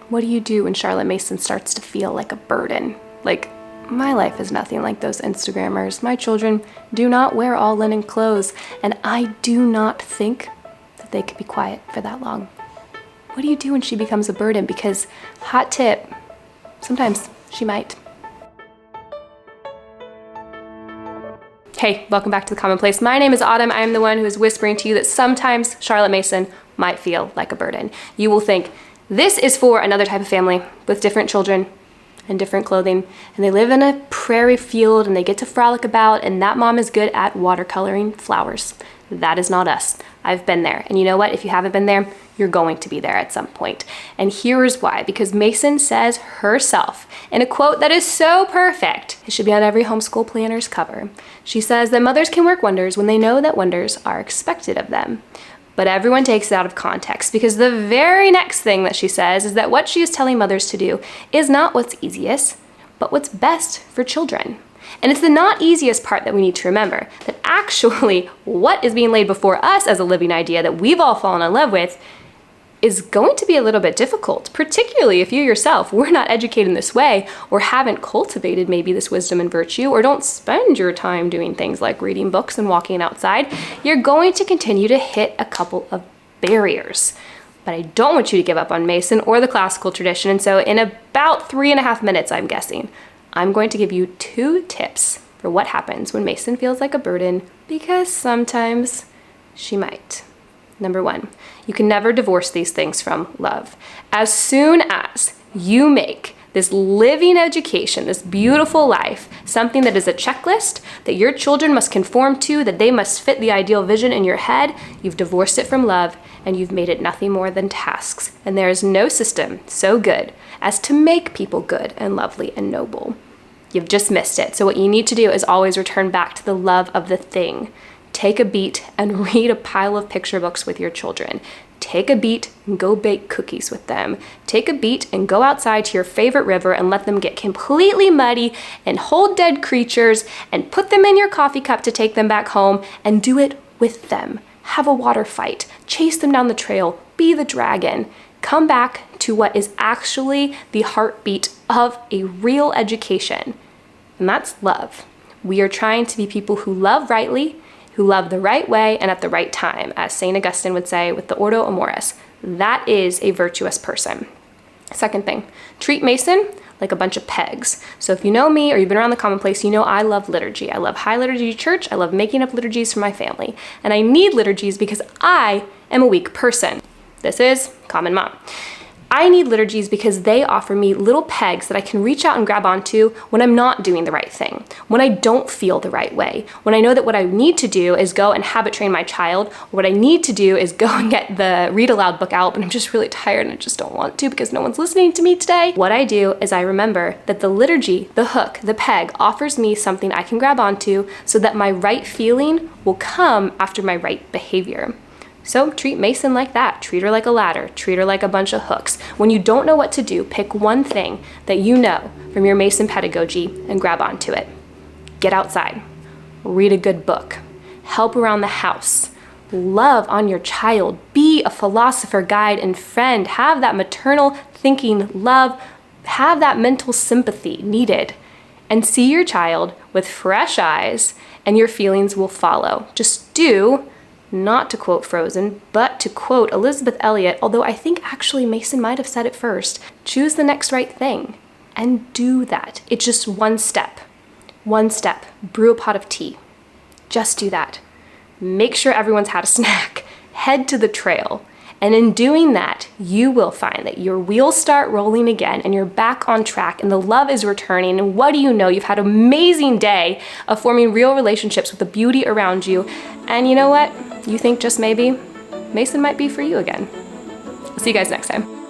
What do you do when Charlotte Mason starts to feel like a burden? Like, my life is nothing like those Instagrammers. My children do not wear all linen clothes, and I do not think that they could be quiet for that long. What do you do when she becomes a burden? Because, hot tip, sometimes she might. Hey, welcome back to the Commonplace. My name is Autumn. I am the one who is whispering to you that sometimes Charlotte Mason might feel like a burden. You will think, this is for another type of family with different children and different clothing, and they live in a prairie field and they get to frolic about, and that mom is good at watercoloring flowers. That is not us. I've been there. And you know what? If you haven't been there, you're going to be there at some point. And here's why. Because Mason says herself in a quote that is so perfect, it should be on every homeschool planner's cover. She says that mothers can work wonders when they know that wonders are expected of them. But everyone takes it out of context, because the very next thing that she says is that what she is telling mothers to do is not what's easiest, but what's best for children. And it's the not easiest part that we need to remember, that actually what is being laid before us as a living idea that we've all fallen in love with is going to be a little bit difficult, particularly if you yourself were not educated in this way, or haven't cultivated maybe this wisdom and virtue, or don't spend your time doing things like reading books and walking outside. You're going to continue to hit a couple of barriers. But I don't want you to give up on Mason or the classical tradition, and so in about 3.5 minutes, I'm guessing, I'm going to give you 2 tips for what happens when Mason feels like a burden, because sometimes she might. Number 1, you can never divorce these things from love. As soon as you make this living education, this beautiful life, something that is a checklist that your children must conform to, that they must fit the ideal vision in your head, you've divorced it from love, and you've made it nothing more than tasks. And there is no system so good as to make people good and lovely and noble. You've just missed it. So what you need to do is always return back to the love of the thing. Take a beat and read a pile of picture books with your children. Take a beat and go bake cookies with them. Take a beat and go outside to your favorite river and let them get completely muddy and hold dead creatures and put them in your coffee cup to take them back home, and do it with them. Have a water fight. Chase them down the trail. Be the dragon. Come back to what is actually the heartbeat of a real education, and that's love. We are trying to be people who love rightly, who love the right way and at the right time, as St. Augustine would say with the Ordo Amoris. That is a virtuous person. Second thing, treat Mason like a bunch of pegs. So if you know me or you've been around the Commonplace, you know I love liturgy. I love high liturgy church. I love making up liturgies for my family. And I need liturgies because I am a weak person. This is Common Mom. I need liturgies because they offer me little pegs that I can reach out and grab onto when I'm not doing the right thing, when I don't feel the right way, when I know that what I need to do is go and habit train my child, or what I need to do is go and get the read aloud book out, but I'm just really tired and I just don't want to because no one's listening to me today. What I do is I remember that the liturgy, the hook, the peg offers me something I can grab onto so that my right feeling will come after my right behavior. So treat Mason like that. Treat her like a ladder. Treat her like a bunch of hooks. When you don't know what to do, pick one thing that you know from your Mason pedagogy and grab onto it. Get outside. Read a good book. Help around the house. Love on your child. Be a philosopher, guide, and friend. Have that maternal thinking love. Have that mental sympathy needed. And see your child with fresh eyes, and your feelings will follow. Just do, not to quote Frozen, but to quote Elizabeth Elliot, although I think actually Mason might have said it first, choose the next right thing and do that. It's just one step. One step. Brew a pot of tea. Just do that. Make sure everyone's had a snack. Head to the trail. And in doing that, you will find that your wheels start rolling again and you're back on track and the love is returning. And what do you know? You've had an amazing day of forming real relationships with the beauty around you. And you know what? You think just maybe Mason might be for you again. I'll see you guys next time.